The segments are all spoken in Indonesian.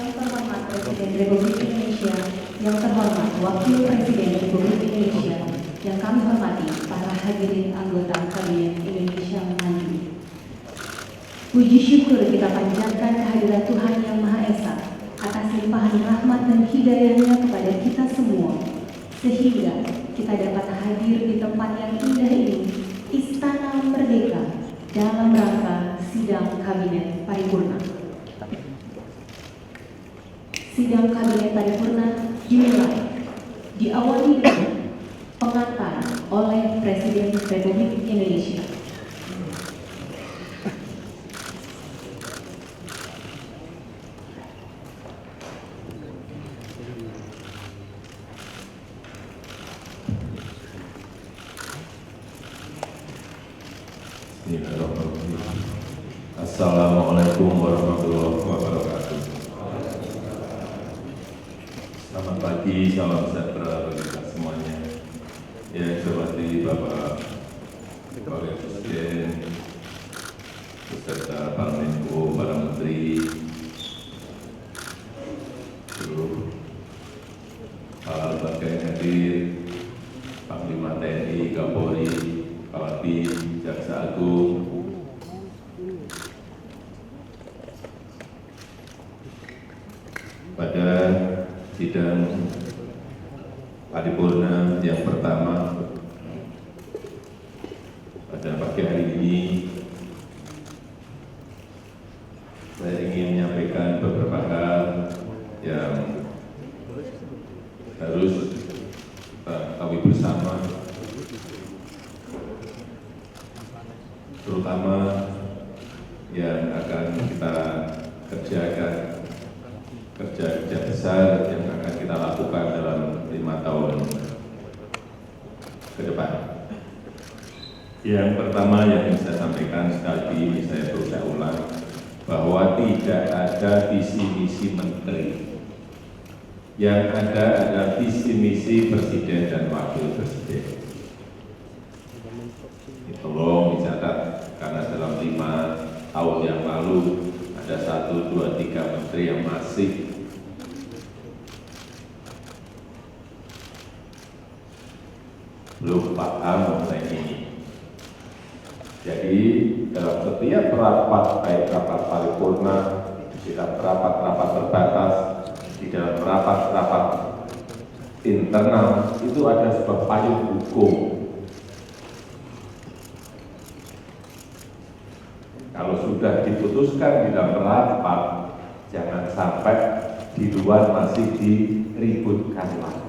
Yang terhormat Presiden Republik Indonesia, yang terhormat Wakil Presiden Republik Indonesia, yang kami hormati para hadirin anggota Kabinet Indonesia Maju. Puji syukur kita panjatkan kehadiran Tuhan Yang Maha Esa atas limpahan rahmat dan hidayah-Nya kepada kita semua, sehingga kita dapat hadir di tempat yang indah ini, Istana Merdeka, dalam rangka sidang Kabinet Paripurna. Sidang Kabinet Paripurna dimulai, diawali dengan pengantar oleh Presiden Republik Indonesia. Assalamualaikum warahmatullahi wabarakatuh. Selamat pagi, salam sejahtera bagi kita semuanya. Yang saya hormati Bapak Wakil Presiden, beserta para Menko, para Menteri, seluruh para lembaga yang hadir, Panglima TNI, Kapolri, Kepala BIN, Jaksa Agung, pada sidang paripurna yang pertama pada pagi hari ini, saya ingin menyampaikan beberapa hal yang harus kita ketahui bersama, terutama yang akan kita kerjakan, kerja-kerja besar yang akan kita lakukan dalam 5 tahun ke depan. Yang pertama yang ingin saya sampaikan, sekali lagi ini saya berusaha ulang, bahwa tidak ada visi misi menteri. Yang ada adalah visi misi presiden dan wakil presiden. Ini tolong dicatat, karena dalam 5 tahun yang lalu ada 1, 2, 3 menteri yang masih belum paham mengenai ini. Jadi dalam setiap rapat, baik rapat paripurna, di dalam rapat-rapat terbatas, di dalam rapat-rapat internal, itu ada sebuah payung hukum. Kalau sudah diputuskan di dalam rapat, jangan sampai di luar masih diributkan lagi.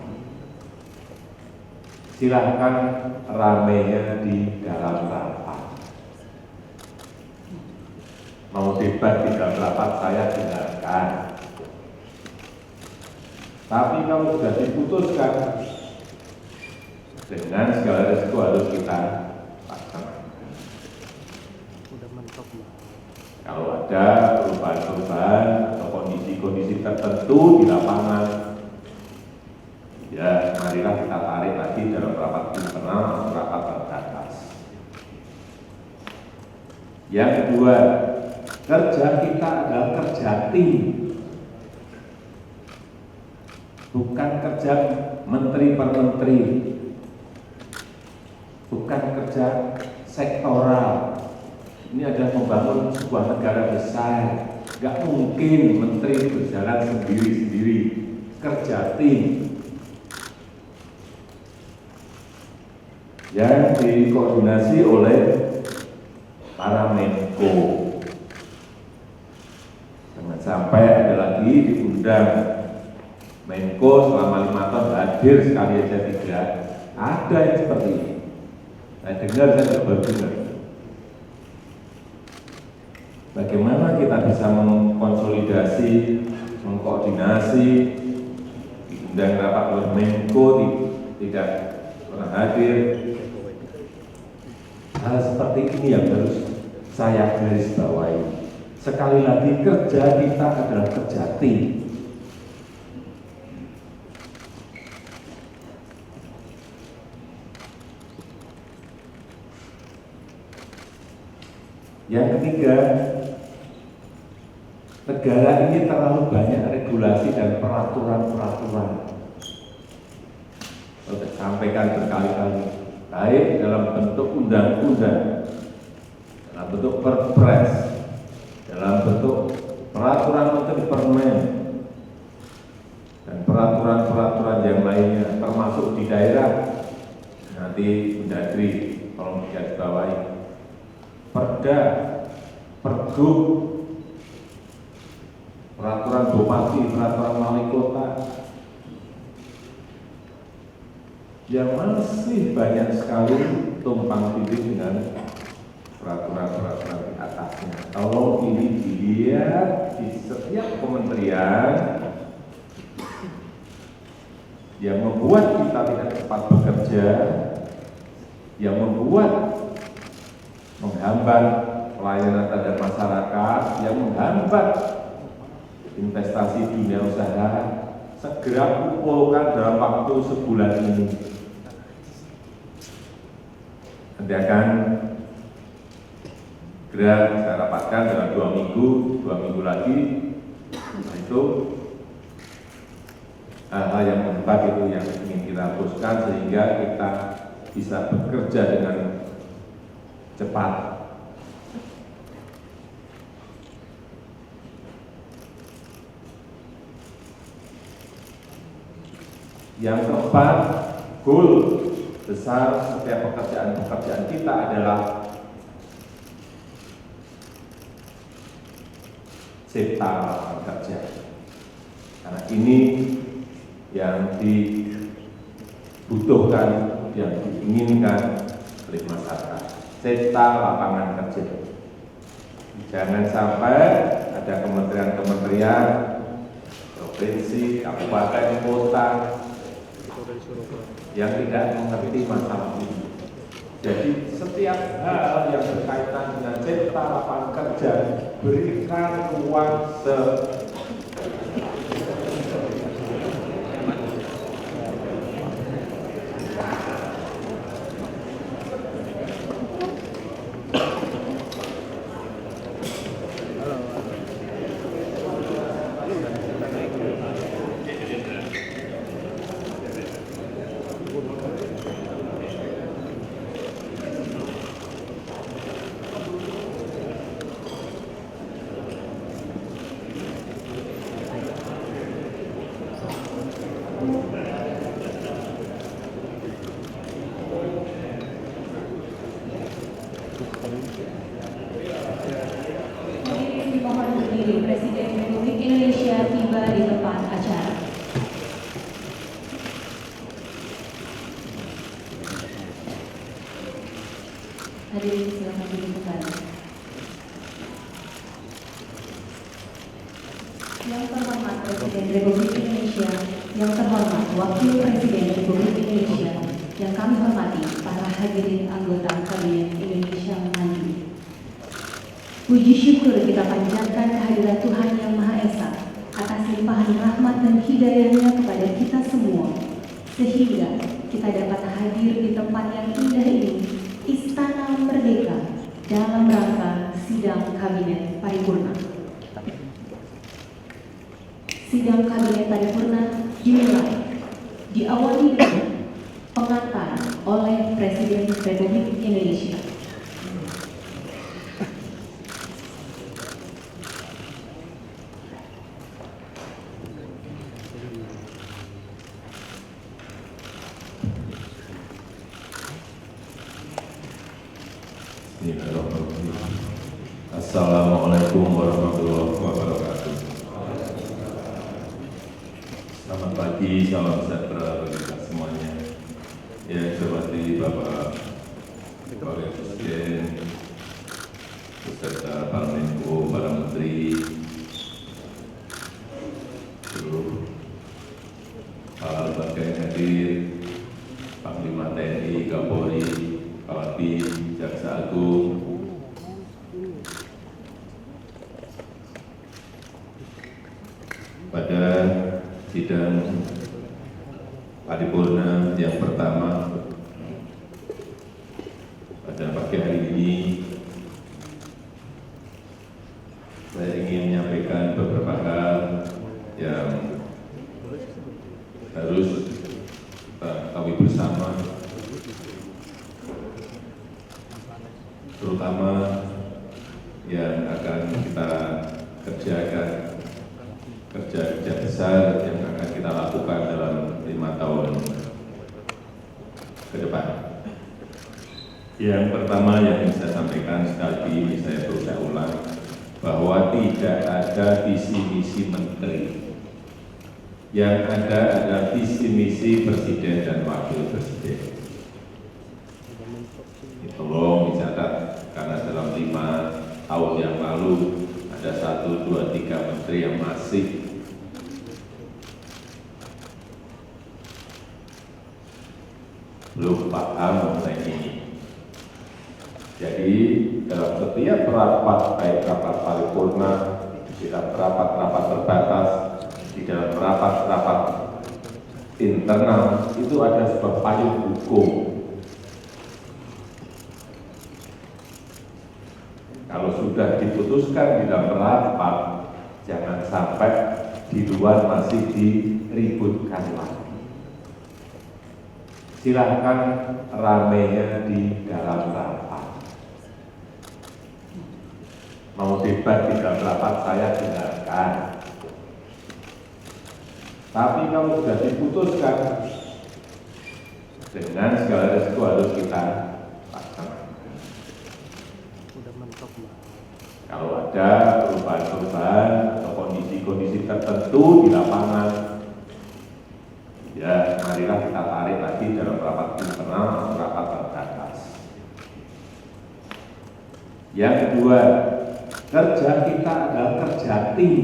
Silahkan ramenya di dalam rapat. Mau debat di dalam rapat, saya dengarkan. Tapi kalau sudah diputuskan, dengan segala resiko harus kita laksanakan. Kalau ada perubahan-perubahan atau kondisi-kondisi tertentu di lapangan, ya marilah kita tarik lagi dalam rapat internal atau rapat terbatas. Yang kedua, kerja kita adalah kerja tim, bukan kerja menteri per menteri, bukan kerja sektoral. Ini adalah membangun sebuah negara besar. Gak mungkin menteri berjalan sendiri-sendiri, kerja tim yang dikoordinasi oleh para Menko. Jangan sampai ada lagi diundang Menko selama 5 tahun hadir sekali aja tidak. Ada yang seperti ini. Saya dengar, saya baru dengar. Bagaimana kita bisa mengkonsolidasi, mengkoordinasi, diundang rapat oleh Menko tidak pernah hadir. Hal seperti ini yang harus saya garis bawahi. Sekali lagi, kerja kita adalah kerja tim. Yang ketiga, negara ini terlalu banyak regulasi dan peraturan-peraturan. Saya sampaikan berkali-kali, baik dalam bentuk undang-undang, dalam bentuk perpres, dalam bentuk peraturan menteri permen, dan peraturan-peraturan yang lainnya, termasuk di daerah. Nanti Mendagri, tolong digarisbawahi, Perda, Pergub, peraturan bupati, peraturan wali kota, yang masih banyak sekali tumpang tindih dengan peraturan-peraturan di atasnya. Tolong ini dilihat di setiap kementerian yang membuat kita tidak cepat bekerja, yang membuat menghambat pelayanan terhadap masyarakat, yang menghambat investasi dunia usaha, segera kumpulkan dalam waktu sebulan ini. Nanti akan segera saya rapatkan dalam 2 minggu lagi. Itu hal-hal yang menghambat itu yang ingin kita hapuskan sehingga kita bisa bekerja dengan cepat. Yang keempat, goal besar setiap pekerjaan kita adalah cipta lapangan kerja. Karena ini yang dibutuhkan, yang diinginkan oleh masyarakat. Cipta lapangan kerja. Jangan sampai ada kementerian-kementerian, provinsi, kabupaten, kota yang tidak mengerti masalah ini. Jadi setiap hal yang berkaitan dengan cipta lapangan kerja, berikan ruang Dimohon berdiri, Presiden Republik Indonesia tiba di tempat acara. Hadirin silakan duduk kembali. Yang terhormat Presiden Republik Indonesia, yang terhormat Wakil Presiden Republik Indonesia, yang kami hormati para hadirin anggota Kabinet Indonesia Maju. Puji syukur kita panjatkan kehadiran Tuhan Yang Maha Esa atas limpahan rahmat dan hidayah-Nya kepada kita semua, sehingga kita dapat hadir di tempat yang indah ini, Istana Merdeka, dalam rangka sidang Kabinet Paripurna. Sidang Kabinet Paripurna dimulai, diawali dengan pengantar oleh Presiden Republik Indonesia. Assalamualaikum warahmatullahi wabarakatuh. Selamat pagi, salam sejahtera bagi kita semuanya. Yang saya hormati Bapak Wakil Presiden, beserta para Menko, para Menteri, seluruh kepala lembaga yang hadir, Panglima TNI, Kapolri, Kepala BIN, Jaksa Agung, pada sidang paripurna yang pertama pada pagi hari ini, saya ingin menyampaikan beberapa harus kita ketahui bersama, terutama yang akan kita kerjakan, kerja-kerja besar yang akan kita lakukan dalam 5 tahun ke depan. Yang pertama yang saya sampaikan sekali lagi, saya berusaha ulang, bahwa tidak ada visi misi menteri. Yang ada adalah visi misi presiden dan wakil presiden. Ini tolong dicatat, karena dalam 5 tahun yang lalu ada 1, 2, 3 menteri yang masih belum paham mengenai ini. Jadi dalam setiap rapat, baik rapat paripurna, di dalam rapat-rapat terbatas, di dalam rapat-rapat internal, itu ada sebuah payung hukum. Kalau sudah diputuskan di dalam rapat, jangan sampai di luar masih diributkan lagi. Silahkan ramenya di dalam rapat. Mau debat di dalam rapat, saya dengarkan. Tapi kalau sudah diputuskan, dengan segala resiko harus kita laksanakan. Kalau ada perubahan-perubahan atau kondisi-kondisi tertentu di lapangan, ya marilah kita tarik lagi dalam rapat internal atau rapat terbatas. Yang kedua, kerja kita adalah kerja tim,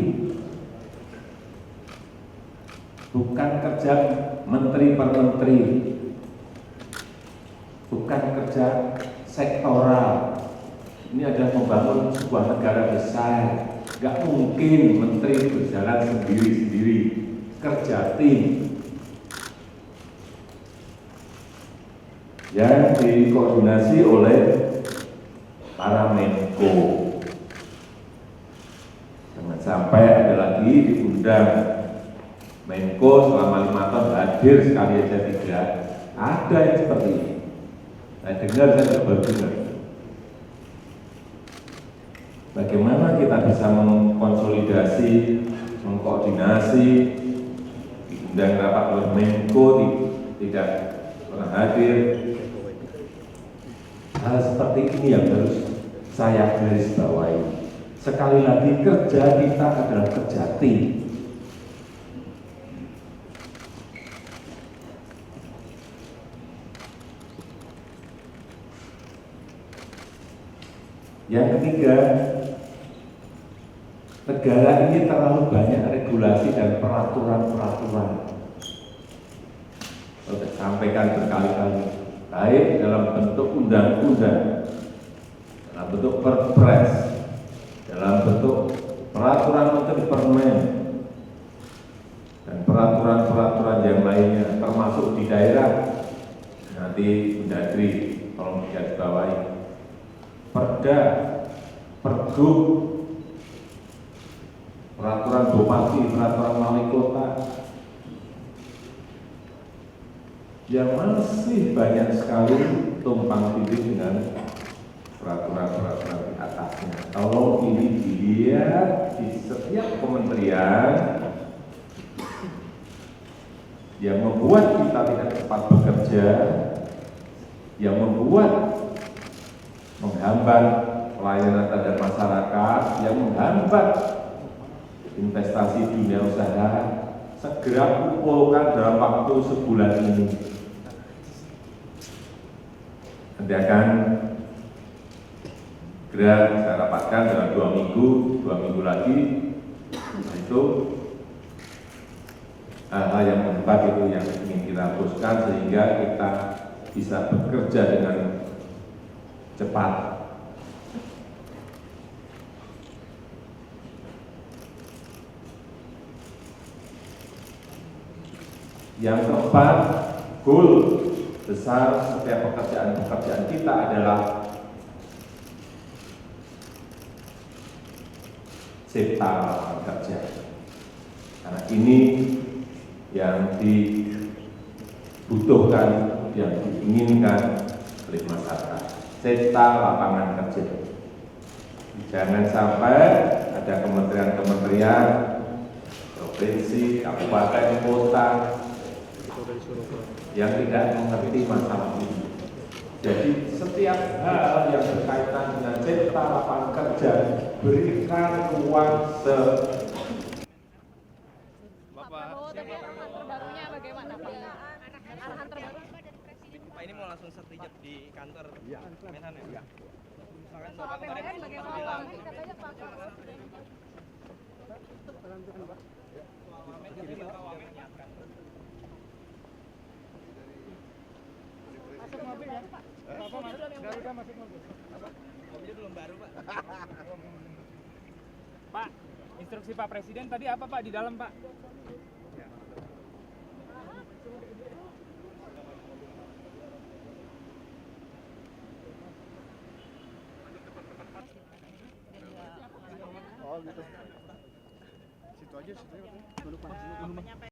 bukan kerja menteri per menteri, bukan kerja sektoral. Ini adalah membangun sebuah negara besar. Gak mungkin menteri berjalan sendiri-sendiri, kerja tim yang dikoordinasi oleh para Menko. Jangan sampai ada lagi diundang Menko selama 5 tahun hadir sekali aja tidak. Ada yang seperti ini. Saya dengar, saya baru dengar. Bagaimana kita bisa mengkonsolidasi, mengkoordinasi, diundang rapat oleh Menko tidak pernah hadir. Hal seperti ini yang harus saya garis bawahi. Sekali lagi, kerja kita adalah kerja tim. Yang ketiga, negara ini terlalu banyak regulasi dan peraturan-peraturan. Saya sampaikan berkali-kali, baik dalam bentuk undang-undang, dalam bentuk perpres, dalam bentuk peraturan menteri permen, dan peraturan-peraturan yang lainnya, termasuk di daerah. Nanti Mendagri tolong digarisbawahi, perda, pergub, peraturan bupati, peraturan wali kota, yang masih banyak sekali tumpang tindih dengan peraturan-peraturan di atasnya. Kalau ini dilihat di setiap kementerian, yang membuat kita tidak cepat bekerja, yang membuat menghambat pelayanan terhadap masyarakat, yang menghambat investasi dunia usaha, segera kumpulkan dalam waktu sebulan ini. Nanti akan segera saya rapatkan dalam 2 minggu lagi. Nah, itu hal-hal yang menghambat itu yang ingin kita teruskan sehingga kita bisa bekerja dengan cepat. Yang keempat, goal besar setiap pekerjaan kita adalah cipta lapangan kerja. Karena ini yang dibutuhkan, yang diinginkan oleh masyarakat. Cipta lapangan kerja. Jangan sampai ada kementerian-kementerian, provinsi, kabupaten, kota yang tidak mengerti masalah ini. Jadi setiap hal yang berkaitan dengan cipta lapangan kerja, berikan ruang Pak Prabowo tapi arahan terbarunya bagaimana Pak? Arahan terbaru Pak ini mau langsung sertijab di kantor Menhan ya? Misalkan soal Bapak kemarin APBN bagaimana bilang Pak? Katanya Pak Prabowo sudah soal wamen katanya Bapak wamen menyiapkan. masuk mobil ya Pak? Garuda masuk mobil. Mobilnya belum baru Pak. Pak, instruksi Pak Presiden tadi apa Pak di dalam Pak? Oh gitu. Situ aja, situ aja.